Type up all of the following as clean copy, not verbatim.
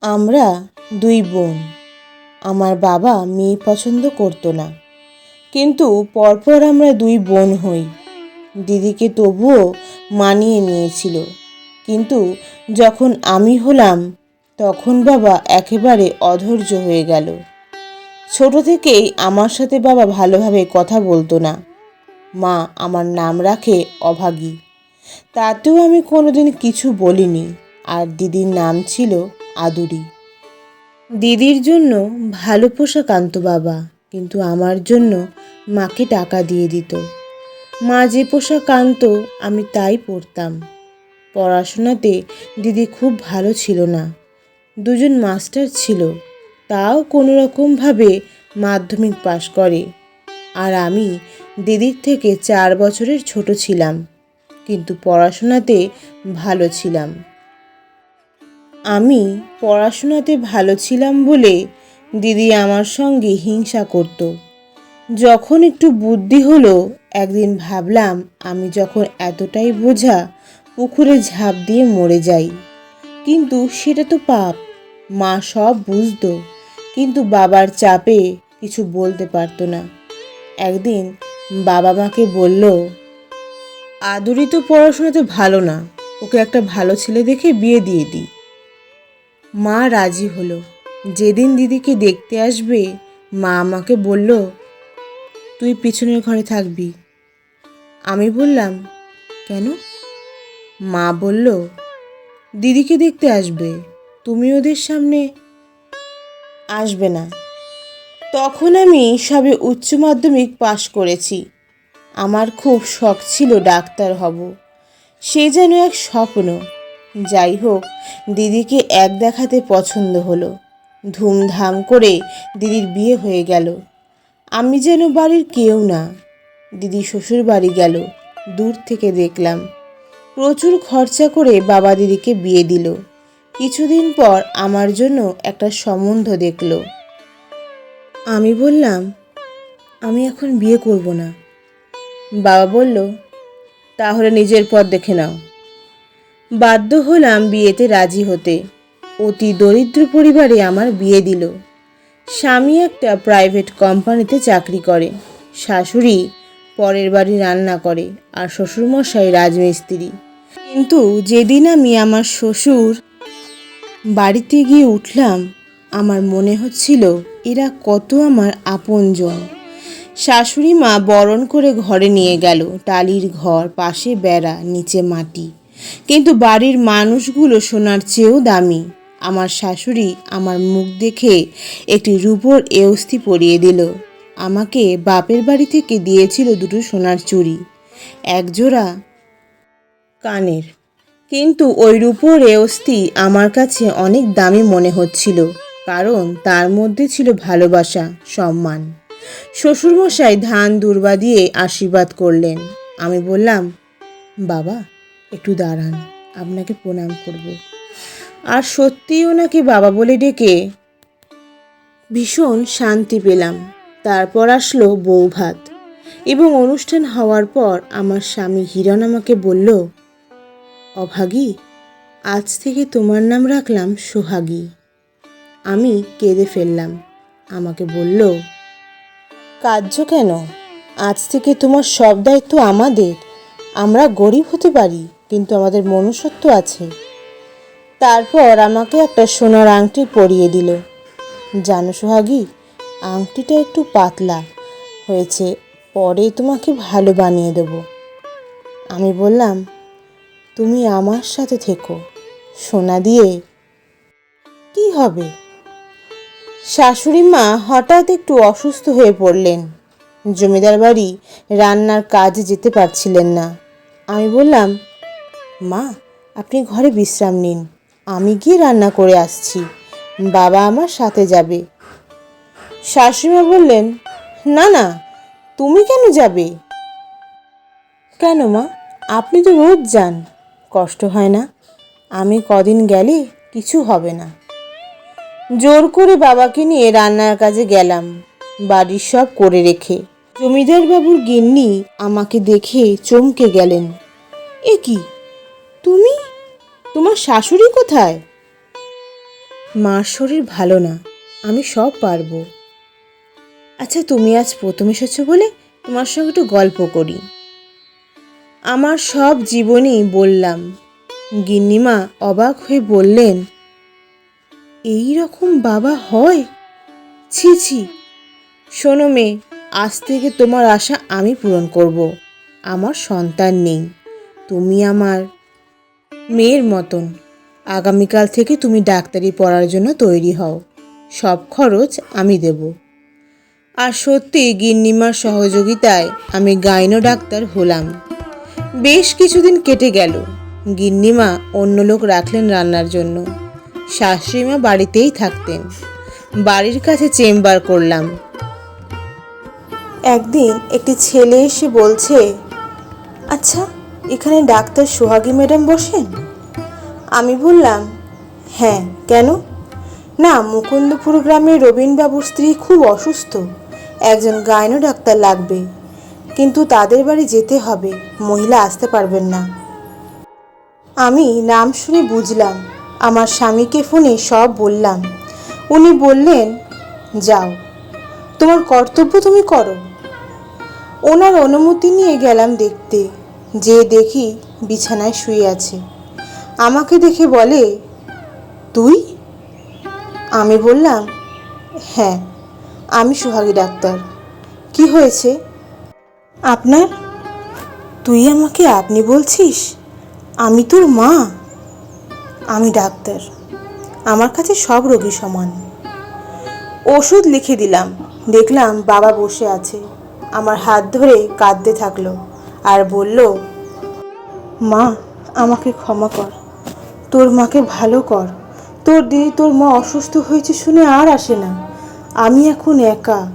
আমরা দুই বোন। আমার বাবা মেয়ে পছন্দ করতো না, কিন্তু পরপর আমরা দুই বোন হই। দিদিকে তবুও মানিয়ে নিয়েছিল, কিন্তু যখন আমি হলাম তখন বাবা একেবারে অধৈর্য হয়ে গেল। ছোট থেকেই আমার সাথে বাবা ভালোভাবে কথা বলতো না। মা আমার নাম রাখে অভাগী, তাতেও আমি কোনোদিন কিছু বলিনি। আর দিদির নাম ছিল আদুরি। দিদির জন্য ভালো পোশাক আনতো বাবা, কিন্তু আমার জন্য মাকে টাকা দিয়ে দিত। মা যে পোশাক আনতো আমি তাই পরতাম। পড়াশোনাতে দিদি খুব ভালো ছিল না, দুজন মাস্টার ছিল, তাও কোনো রকমভাবে মাধ্যমিক পাশ করে। আর আমি দিদির থেকে 4 বছরের ছোট ছিলাম, কিন্তু পড়াশোনাতে ভালো ছিলাম। আমি পড়াশোনাতে ভালো ছিলাম বলে দিদি আমার সঙ্গে হিংসা করত। যখন একটু বুদ্ধি হলো, একদিন ভাবলাম আমি যখন এতটাই বোঝা, পুকুরে ঝাঁপ দিয়ে মরে যাই। কিন্তু সেটা তো পাপ। মা সব বুঝতো, কিন্তু বাবার চাপে কিছু বলতে পারতো না। একদিন বাবা মাকে বলল, আদুরি তো পড়াশোনাতে ভালো না, ওকে একটা ভালো ছেলে দেখে বিয়ে দিয়ে দিই। মা রাজি হলো। যেদিন দিদিকে দেখতে আসবে, মা আমাকে বলল, তুই পিছনের ঘরে থাকবি। আমি বললাম, কেন? মা বলল, দিদিকে দেখতে আসবে, তুমি ওদের সামনে আসবে না। তখন আমি সবে উচ্চ মাধ্যমিক পাশ করেছি। আমার খুব শখ ছিল ডাক্তার হব, সে যেন এক স্বপ্ন। যাই হোক, দিদিকে এক দেখাতে পছন্দ হলো। ধুমধাম করে দিদির বিয়ে হয়ে গেল। আমি যেন বাড়ির কেউ না। দিদি শ্বশুর বাড়ি গেল, দূর থেকে দেখলাম। প্রচুর খরচা করে বাবা দিদিকে বিয়ে দিল। কিছুদিন পর আমার জন্য একটা সম্বন্ধ দেখল। আমি বললাম, আমি এখন বিয়ে করব না। বাবা বলল, তাহলে নিজের পথ দেখে নাও। বাধ্য হলাম বিয়েতে রাজি হতে। অতি দরিদ্র পরিবারে আমার বিয়ে দিল। স্বামী একটা প্রাইভেট কোম্পানিতে চাকরি করে, শাশুড়ি পরের বাড়ি রান্না করে, আর শ্বশুরমশাই রাজমিস্ত্রি। কিন্তু যেদিন আমি আমার শ্বশুর বাড়িতে গিয়ে উঠলাম, আমার মনে হচ্ছিল এরা কত আমার আপনজন। শাশুড়ি মা বরণ করে ঘরে নিয়ে গেল। টালির ঘর, পাশে বেড়া, নিচে মাটি, কিন্তু বাড়ির মানুষগুলো সোনার চেয়েও দামি। আমার শাশুড়ি আমার মুখ দেখে একটি রূপোর এওস্তি পরিয়ে দিল। আমাকে বাপের বাড়ি থেকে দিয়েছিল দুটো সোনার চুড়ি, একজোড়া কানের। কিন্তু ওই রূপোর এওস্তি আমার কাছে অনেক দামি মনে হচ্ছিল, কারণ তার মধ্যে ছিল ভালোবাসা, সম্মান। শ্বশুরমশাই ধান দুর্বা দিয়ে আশীর্বাদ করলেন। আমি বললাম, বাবা একটু দাঁড়ান, আপনাকে প্রণাম করব। আর সত্যিই ওনাকে বাবা বলে ডেকে ভীষণ শান্তি পেলাম। তারপর আসলো বৌভাত, এবং অনুষ্ঠান হওয়ার পর আমার স্বামী হিরণ আমাকে বলল, অভাগী, আজ থেকে তোমার নাম রাখলাম সোহাগী। আমি কেঁদে ফেললাম। আমাকে বলল, কাঁদছো কেন? আজ থেকে তোমার সব দায়িত্ব আমাদের। আমরা গরিব হতে পারি, কিন্তু আমাদের মনুষ্যত্ব আছে। তারপর আমাকে একটা সোনার আংটি পরিয়ে দিল। জানো সোহাগী, আংটিটা একটু পাতলা হয়েছে, পরে তোমাকে ভালো বানিয়ে দেব। আমি বললাম, তুমি আমার সাথে থেকো, সোনা দিয়ে কি হবে? শাশুড়ি মা হঠাৎ একটু অসুস্থ হয়ে পড়লেন। জমিদার বাড়ি রান্নার কাজে যেতে পারছিলেন না। আমি বললাম, মা আপনি ঘরে বিশ্রাম নিন, আমি গিয়ে রান্না করে আসছি, বাবা আমার সাথে যাবে। শাশুড়িমা বললেন, না না, তুমি কেন যাবে? কেন মা, আপনি তো রোজ যান, কষ্ট হয় না? আমি কদিন গেলে কিছু হবে না। জোর করে বাবাকে নিয়ে রান্নার কাজে গেলাম, বাড়ির সব করে রেখে। জমিদার বাবুর গিন্নি আমাকে দেখে চমকে গেলেন। এ কি, তুমি? তোমার শাশুড়ি কোথায়? মার শরীর ভালো না, আমি সব পারবো। আচ্ছা, তুমি আজ প্রথম এসেছো বলে তোমার সঙ্গে একটু গল্প করি। আমার সব জীবনই বললাম। গিন্নিমা অবাক হয়ে বললেন, এই রকম বাবা হয়? ছি ছি। শোনো মেয়ে, আজ থেকে তোমার আশা আমি পূরণ করব। আমার সন্তান নেই, তুমি আমার মেয়ের মতন। আগামীকাল থেকে তুমি ডাক্তারি পড়ার জন্য তৈরি হও, সব খরচ আমি দেব। আর সত্যি গিন্নিমার সহযোগিতায় আমি গাইনো ডাক্তার হলাম। বেশ কিছুদিন কেটে গেল। গিন্নিমা অন্য লোক রাখলেন রান্নার জন্য। শাশুড়িমা বাড়িতেই থাকতেন। বাড়ির কাছে চেম্বার করলাম। একদিন একটি ছেলে এসে বলছে, আচ্ছা, এখানে ডাক্তার সোহাগী ম্যাডাম বসেন? আমি বললাম, হ্যাঁ, কেন? না, মুকুন্দপুর গ্রামের রবীনবাবুর স্ত্রী খুব অসুস্থ, একজন গাইনো ডাক্তার লাগবে, কিন্তু তাদের বাড়ি যেতে হবে, মহিলা আসতে পারবেন না। আমি নাম শুনে বুঝলাম। আমার স্বামীকে ফোনে সব বললাম। উনি বললেন, যাও, তোমার কর্তব্য তুমি করো। ওনার অনুমতি নিয়ে গেলাম দেখতে। যে দেখি বিছানায় শুয়ে আছে। আমাকে দেখে বলে, তুই? আমি বললাম, হ্যাঁ, আমি সোহাগী ডাক্তার। কি হয়েছে আপনার? তুই আমাকে আপনি বলছিস? আমি তোর মা। আমি ডাক্তার, আমার কাছে সব রোগী সমান। ওষুধ লিখে দিলাম। দেখলাম বাবা বসে আছে, আমার হাত ধরে কাঁদতে থাকলো আর বলল, মা, আমাকে ক্ষমা কর, তোর মাকে ভালো কর। তোর দিদি তোর মা অসুস্থ হয়েছে শুনে আর আসে না। আমি এখন একা।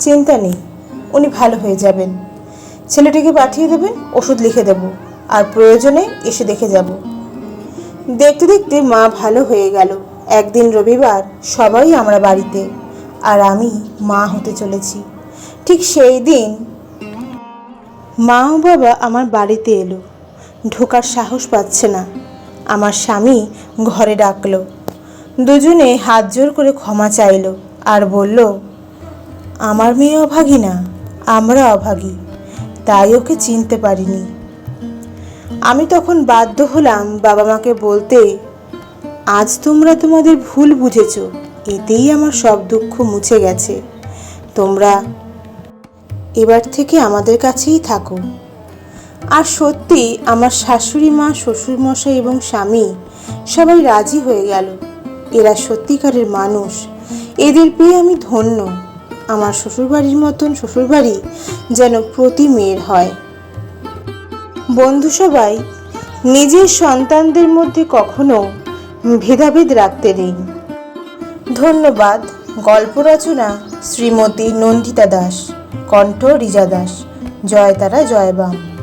চিন্তা নেই, উনি ভালো হয়ে যাবেন। ছেলেটিকে পাঠিয়ে দেবেন, ওষুধ লিখে দেব, আর প্রয়োজনে এসে দেখে যাব। দেখতে দেখতে মা ভালো হয়ে গেল। একদিন রবিবার, সবাই আমরা বাড়িতে, আর আমি মা হতে চলেছি। ঠিক সেই দিন মা ও বাবা আমার বাড়িতে এলো। ঢোকার সাহস পাচ্ছে না। আমার স্বামী ঘরে ডাকলো। দুজনে হাত জোর করে ক্ষমা চাইলো আর বলল, আমার মেয়ে অভাগী না, আমরা অভাগী, তাই ওকে চিনতে পারিনি। আমি তখন বাধ্য হলাম বাবা মাকে বলতে, আজ তোমরা তোমাদের ভুল বুঝেছ, এতেই আমার সব দুঃখ মুছে গেছে। তোমরা এবার থেকে আমাদের কাছেই থাকো। আর সত্যি আমার শাশুড়ি মা, শ্বশুরমশাই এবং স্বামী সবাই রাজি হয়ে গেল। এরা সত্যিকারের মানুষ, এদের পেয়ে আমি ধন্য। আমার শ্বশুরবাড়ির মতন শ্বশুরবাড়ি যেন প্রতি মেয়ের হয়। বন্ধু সবাই, নিজের সন্তানদের মধ্যে কখনো ভেদাভেদ রাখতে নেই। ধন্যবাদ। গল্প রচনা শ্রীমতী নন্দিতা দাস, কণ্ঠ রিজা দাস। জয় তারা, জয় বাম।